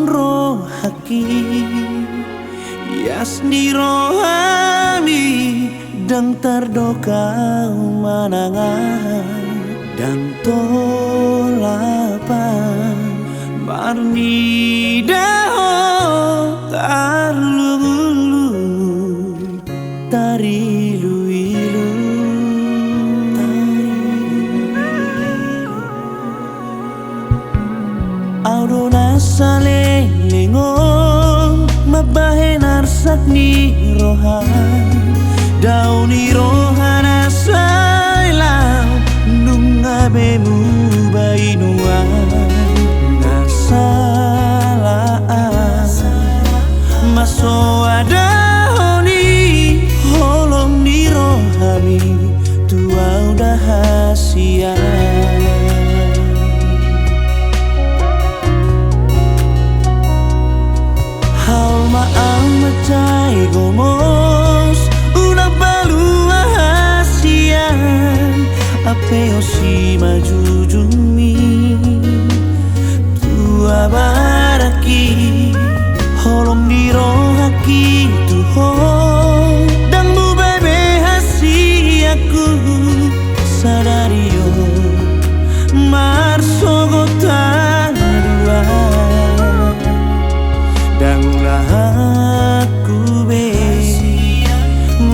rohaki Yasni rohami dan terdoka manangan dan tolapan marni daho tarlulu tarilu-ilu Audona salelengong mabahen arsakni rohan dauni rohan asailang nunga bemu bainuan nasalaan maso adahoni holong ni rohami tua udah hasian Macai gomos una balua hasian apeo si majujumi tua baraki holong di rohaki tuho dan mu bebe hasiaku sadario marsogotan dua dan aku be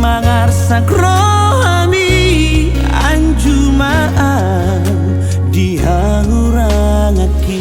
mangarsak rohami anjumaan dihangurangaki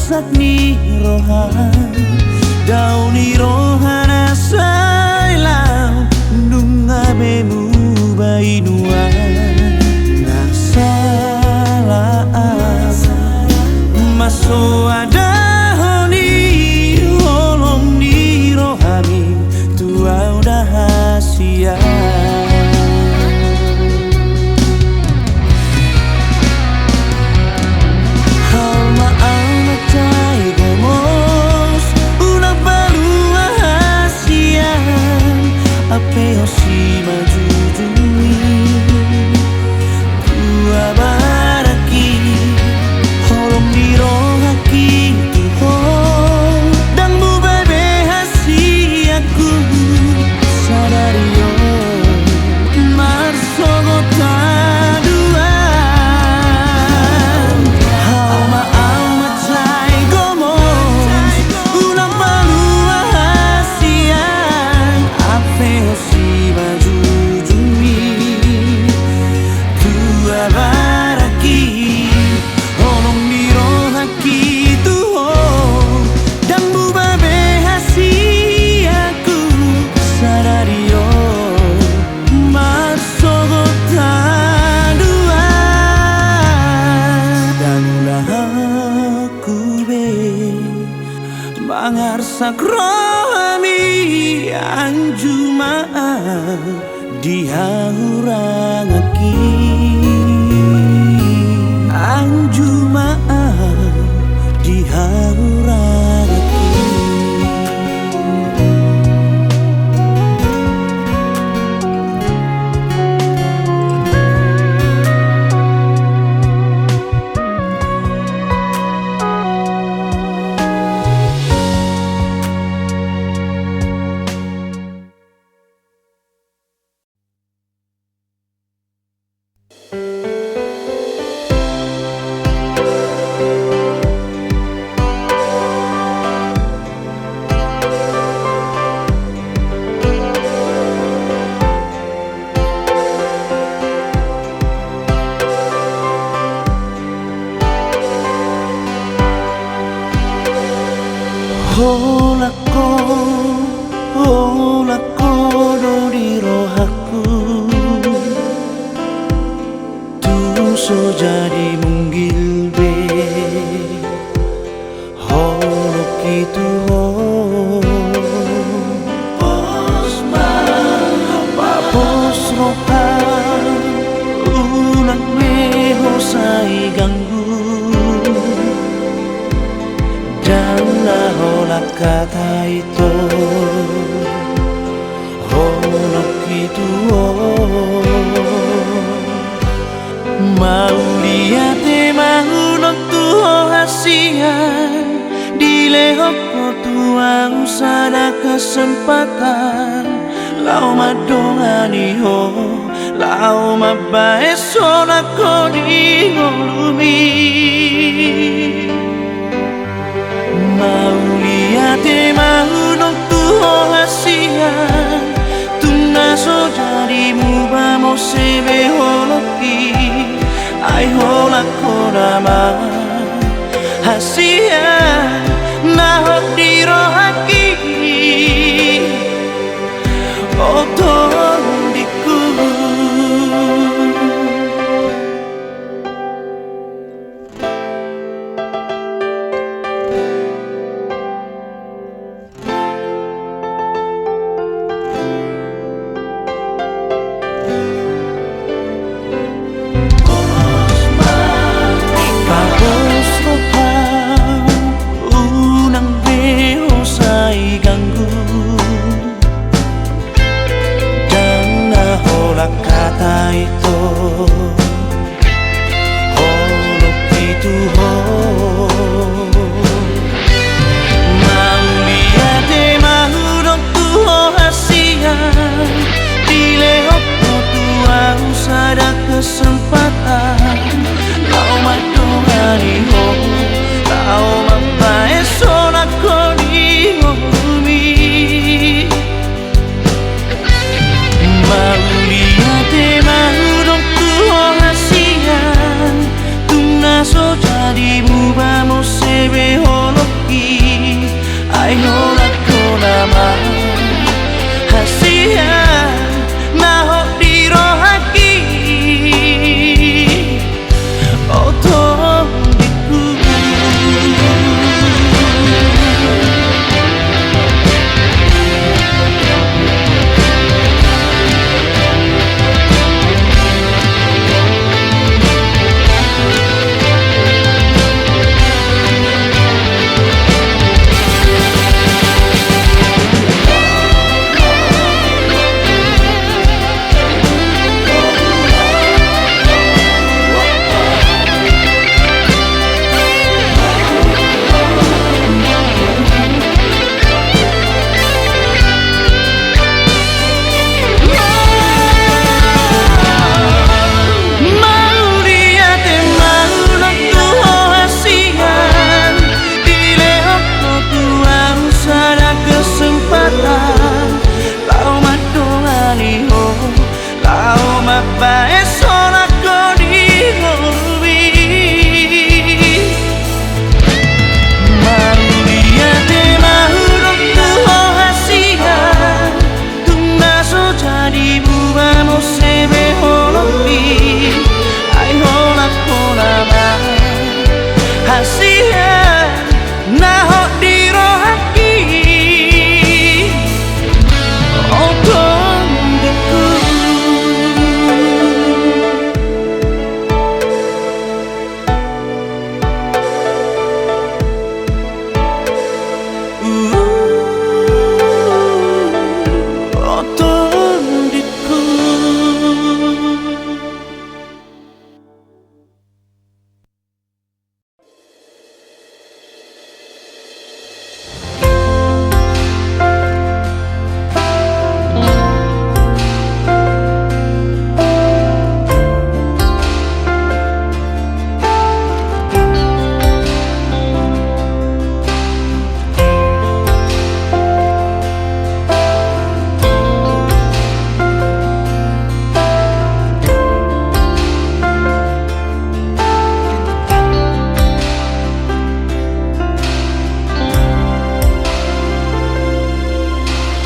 Sakni rohan dauni rohan asailang nunga bemu bainuan nasalaan maso adahoni holong ni rohami tua udah hasian apeo si majujumi tua baraki holong di rohaki tuho dan mu bebe hasiaku sadario marsogotan duan halma amacai gomos ulang balua hasian apeo si majujumi tua baraki holong di rohaki tuho dan mu babe hasiaku sadario marsogotan dua dan ulah aku be mangarsak rohami anjumaan dihangurangaki anjumaan dihangurangaki lako, oh lako dori rohaku. Tu so jadi munggil be, holok itu bos bos roha, ulang meho sai ganggu. Dan hola kata itu, holok itu mau lihat mau nontu hasian di lehok tua usada kesempatan lau madongani ho lau mabae sona kodi ngolumi. Mau lihat mau nontu hasian tuna so jadi muba mo sebe holoki ai hola korama hasian na hodi rohaki oton diku. Kata itu, holok itu mau lihat mau nontu hasian di lehok tua usada kesempatan lau madongani ho lau mabae sona koni ngolumi. Mau lihat mau nontu hasian tuna so jadi muba mo sebe holoki ai hola konama hasian na hodi rohaki oton diku.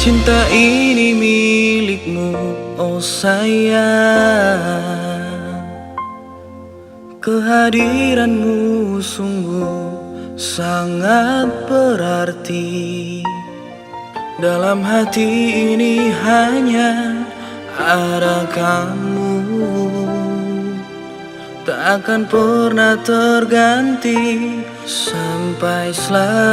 Cinta ini milikmu, oh sayang. Kehadiranmu sungguh sangat berarti. Dalam hati ini hanya ada kamu, tak akan pernah terganti sampai selamanya.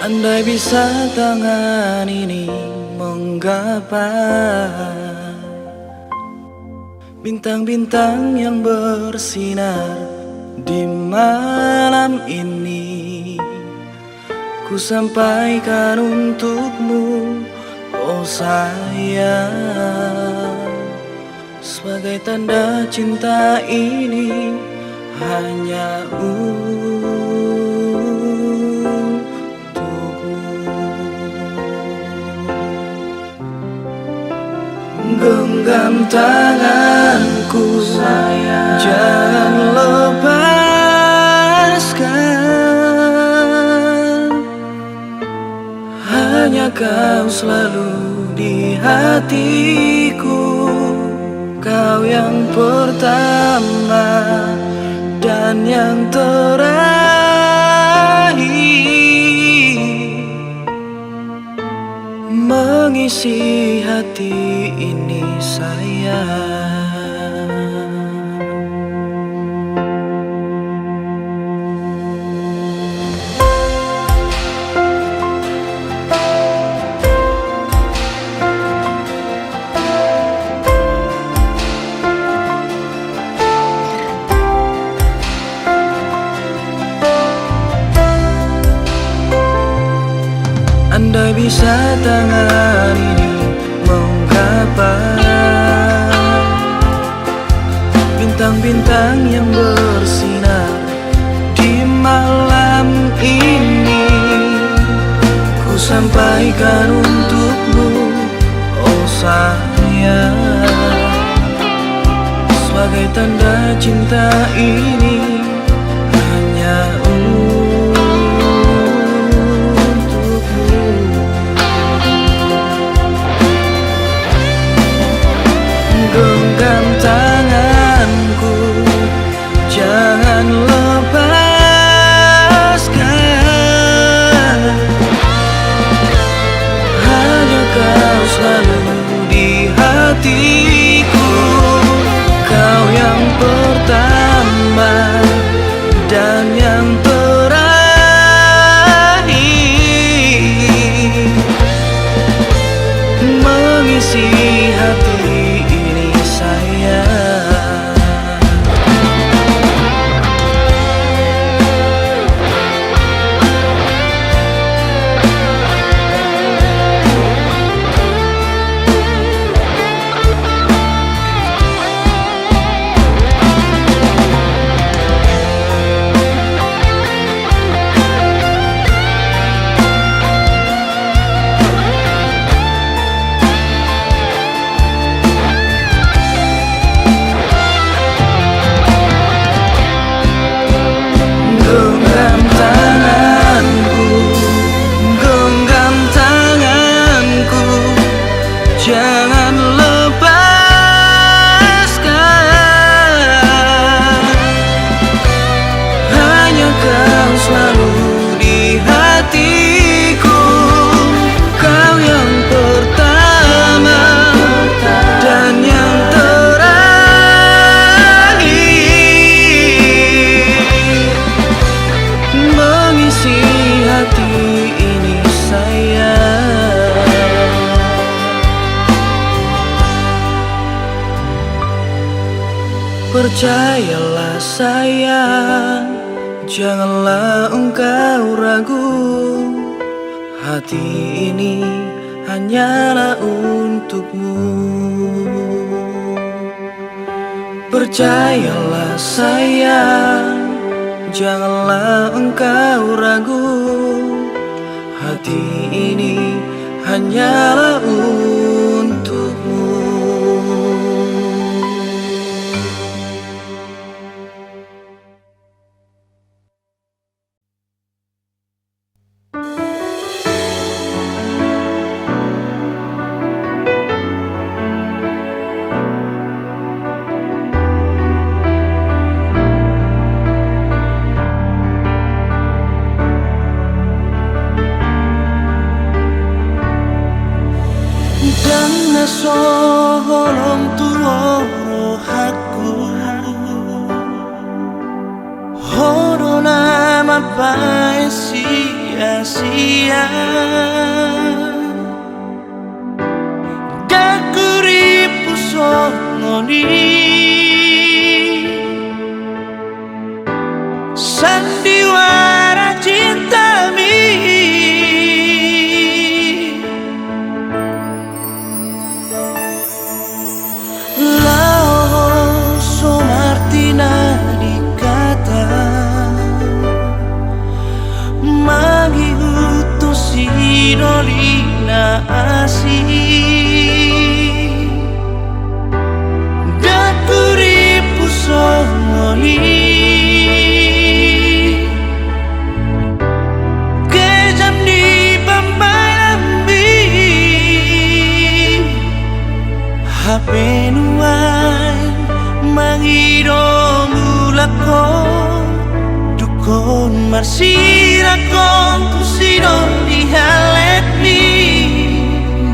Andai bisa tangan ini menggapai bintang-bintang yang bersinar di malam ini, ku sampaikan untukmu, oh sayang. Sebagai tanda cinta ini hanya genggam tanganku sayang, jangan lepaskan. Hanya kau selalu di hatiku, kau yang pertama dan yang terakhir, mengisi hati ini sayang. Andai bisa tangan ini menggapai bintang-bintang yang bersinar di malam ini, ku sampaikan untukmu, oh sayang. Sebagai tanda cinta ini hanya genggam tanganku, jangan lepaskan. Hanya kau selalu di hatiku, kau yang pertama dan yang terakhir, mengisi hati ini sayang. Jangan lepaskan. Hanya kau selalu di hatiku, kau yang pertama dan yang terakhir, mengisi hati ini sayang. Percayalah sayang, janganlah engkau ragu, hati ini hanyalah untukmu. Percayalah sayang, janganlah engkau ragu, hati ini hanyalah untukmu. apa yang sia-sia. Gakuripu songoni sandiwara cintami. Lao so martina di kata magi utusinolina asih gakuripu songoni kejam di pambai lambi HP nuan mangido mulakon dukon marsirakon tusidon di halet ni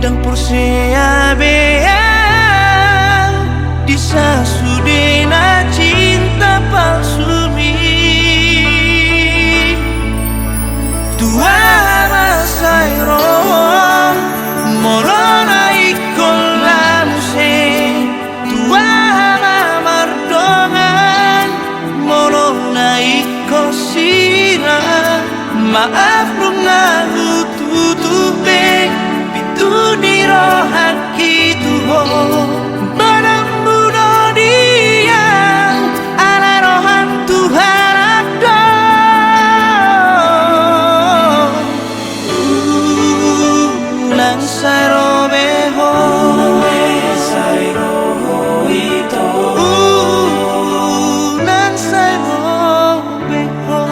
dang pursea bea disasudena cinta palsu mi tua rasai rom morona ikol lamuse tua mardongan morona ikol sira maaf lunga tutupe pitu di rohan kitu ho barang budo dia ala rohan Tuhan ada nang sairo beho itu nang sairo beho.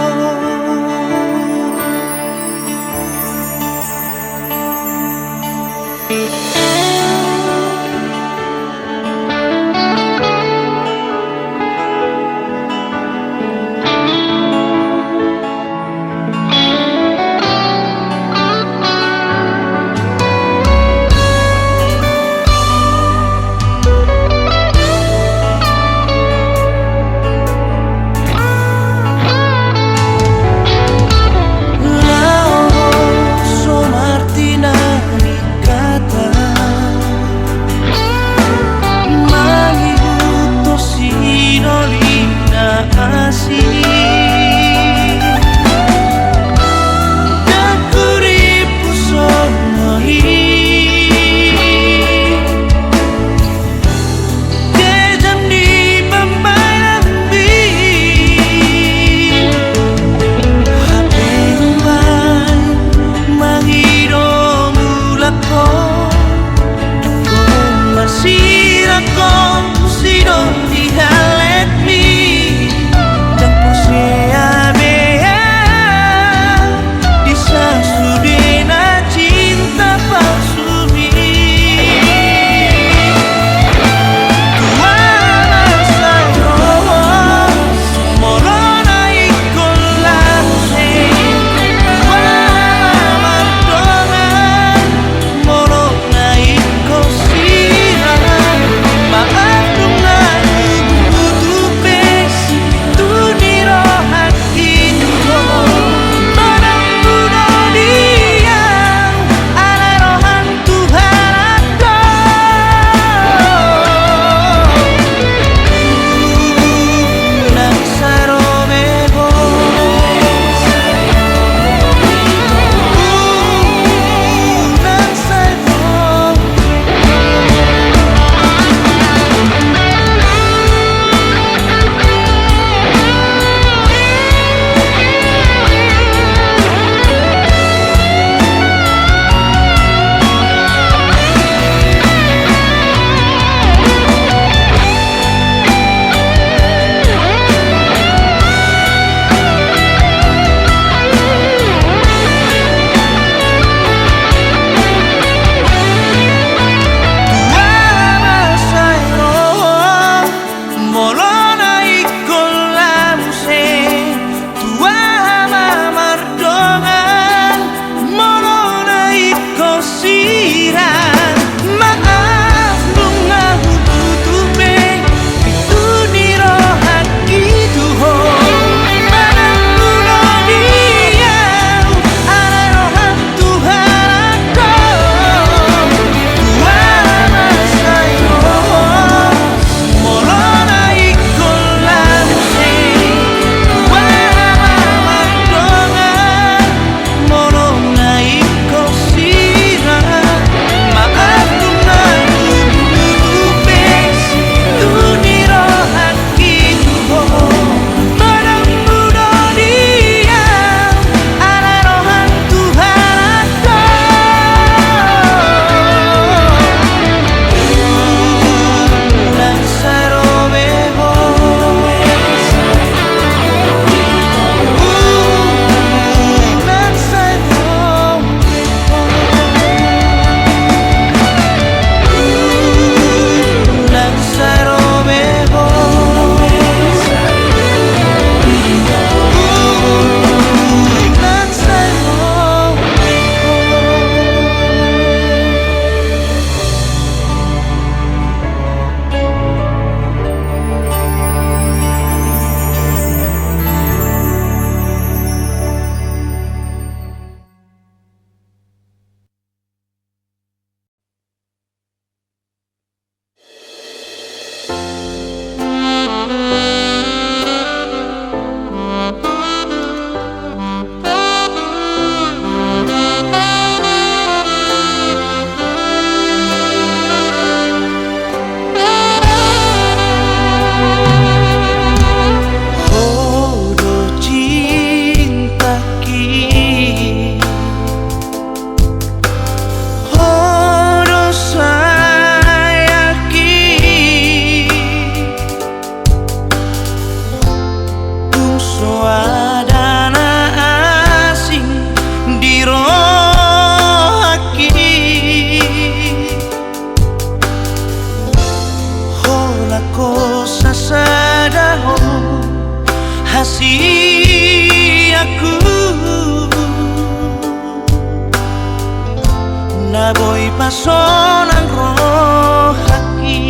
kasih aku na boy pasonang rohaki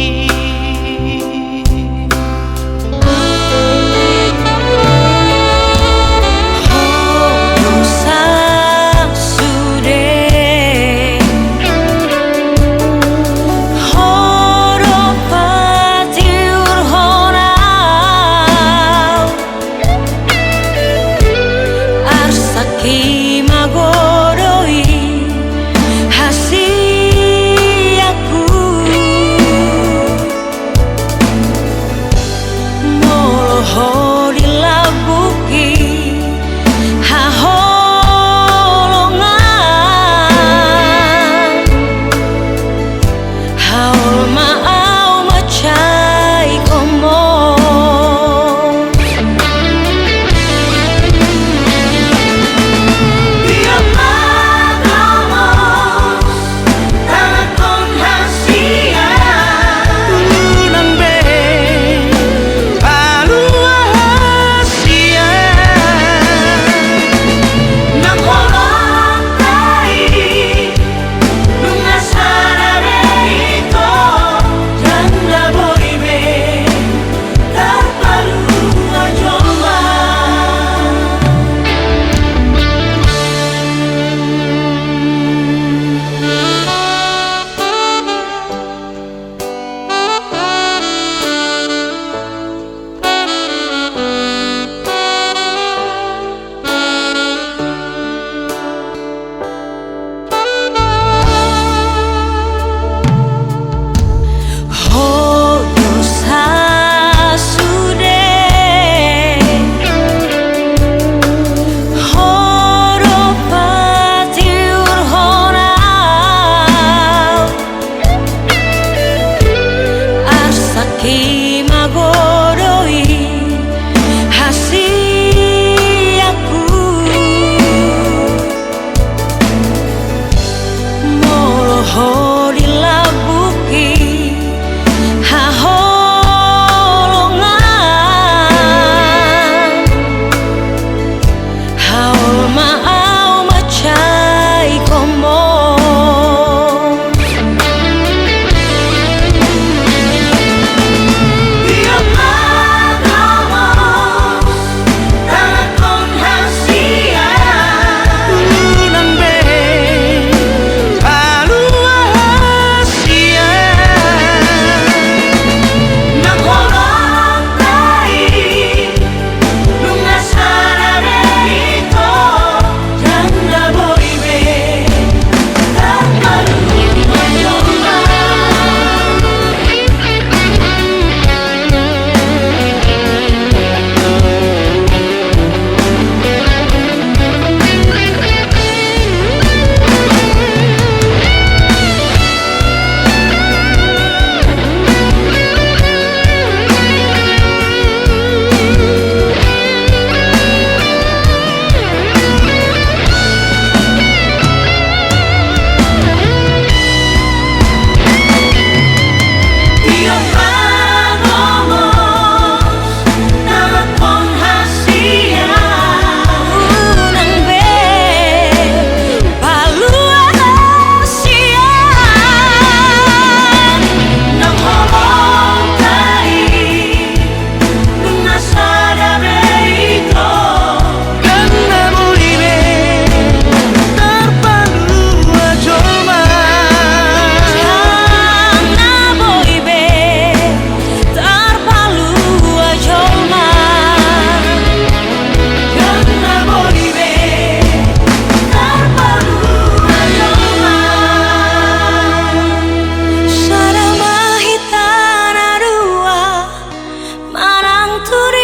Turi